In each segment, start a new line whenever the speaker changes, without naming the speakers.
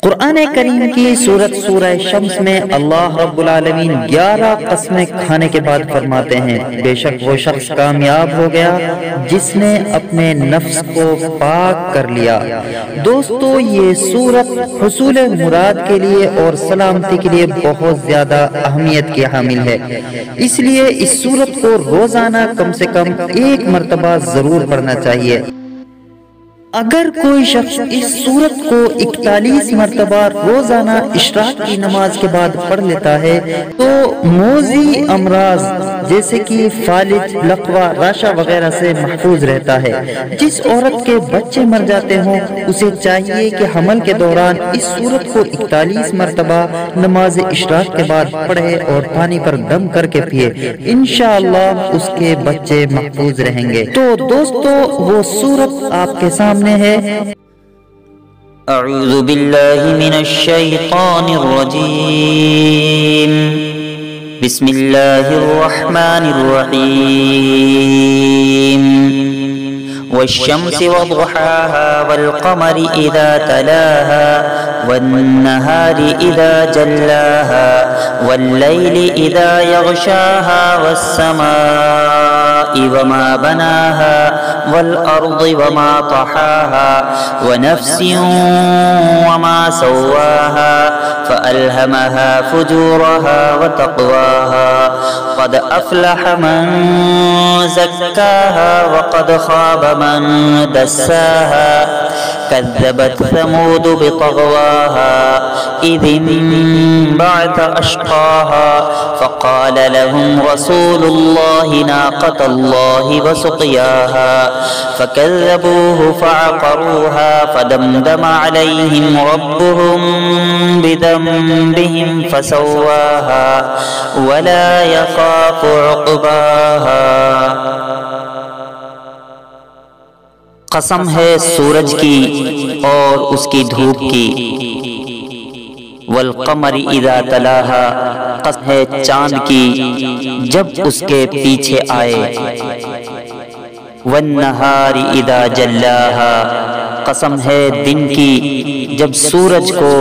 قرآن کریم کی سورہ شمس میں اللہ رب العالمین 11 قسمیں کھانے کے بعد فرماتے ہیں، بے شک وہ شخص کامیاب ہو گیا جس نے اپنے نفس کو پاک کر لیا۔ دوستو، یہ سورت حصول مراد کے لیے اور سلامتی کے لیے بہت زیادہ اہمیت کی حامل ہے، اس لیے اس سورت کو روزانہ کم سے کم 1 مرتبہ ضرور پڑھنا چاہیے۔ اگر کوئی شخص اس سورت کو 41 مرتبہ روزانہ اشراق کی نماز کے بعد پڑھ لیتا ہے تو موذی امراض جیسے کہ فالج، لقوہ، راشا وغیرہ سے محفوظ رہتا ہے۔ جس عورت کے بچے مر جاتے ہوں اسے چاہیے کہ حمل کے دوران اس سورت کو 41 مرتبہ نماز اشراق کے بعد پڑھے اور پانی پر دم کر کے پیے، انشاءاللہ اس کے بچے محفوظ رہیں گے۔ تو دوستو، وہ سورت آپ کے سامنے ہے۔
اعوذ باللہ من الشیطان الرجیم، بسم اللہ الرحمن الرحیم، والشمس وضحاها والقمر اذا تلاها والنهار اذا جلاها والليل اذا يغشاها والسماء وما بناها والأرض وما طحاها ونفس وما سواها فألهمها فجورها وتقواها قد أفلح من زكاها وقد خاب من دساها كذبت ثمود بطغواها إذ انبعث أشقاها فقال لهم رسول الله ناقة الله وسقياها فكذبوه فعقروها فدمدم عليهم ربهم بذنبهم فسواها ولا يخاف عقباها۔ قسم ہے سورج کی اور اس کی دھوپ کی، والقمر اذا تلاها، قسم ہے چاند کی جب اس کے پیچھے آئے، والنہار اذا جلاها، قسم ہے دن کی جب سورج کو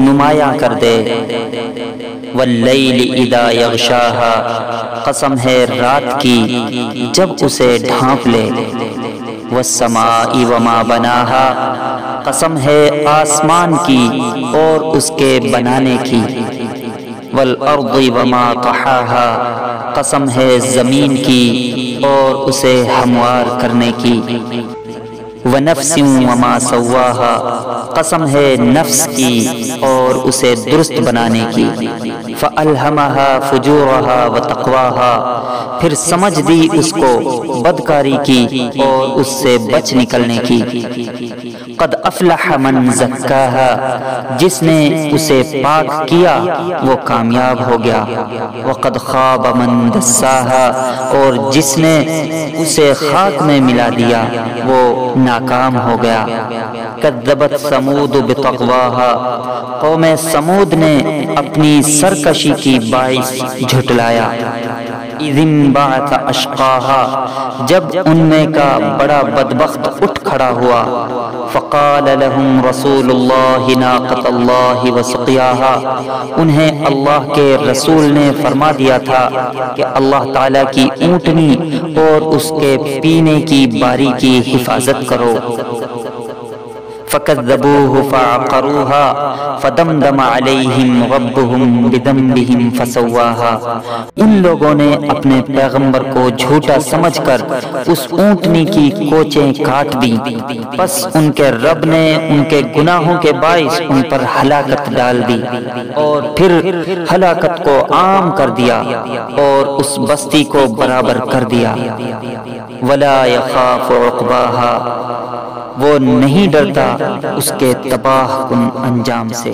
نمایاں کر دے، واللیل اذا یغشاها، قسم ہے رات کی جب اسے ڈھانپ لے، والسماء وما بناها، قسم ہے آسمان کی اور اس کے بنانے کی، والارض وما طحاها، قسم ہے زمین کی اور اسے ہموار کرنے کی، ونفس وما سواها، قسم ہے نفس کی اور اسے درست بنانے کی، فألہمها فجورها وتقواها، پھر سمجھ دی اس کو بدکاری کی اور اس سے بچ نکلنے کی، قد افلح من زکاها، جس نے اسے پاک کیا وہ کامیاب ہو گیا، وقد خاب من دساها، اور جس نے اسے خاک میں ملا دیا وہ ناکام ہو گیا۔ کذبت ثمود بطغواها، قوم سمود نے اپنی سرکشی کی باعث جھٹلایا، اذ انبعث اشقاها، جب ان میں کا بڑا بدبخت اٹھ کھڑا ہوا، فقال لهم رسول اللہ ناقۃ اللہ وسقیاها، انہیں اللہ کے رسول نے فرما دیا تھا کہ اللہ تعالیٰ کی اونٹنی اور اس کے پینے کی باری کی حفاظت کرو، فكذبوه فعقروها فدمدم عليهم ربهم بذنبهم فسواها، ان لوگوں نے اپنے پیغمبر کو جھوٹا سمجھ کر اس اونٹنی کی کوچیں کاٹ دی، پس ان کے رب نے ان کے گناہوں کے باعث ان پر ہلاکت ڈال دی اور پھر ہلاکت کو عام کر دیا اور اس بستی کو برابر کر دیا، ولا يخاف عقباها، وہ نہیں ڈرتا اس کے تباہ کن انجام سے۔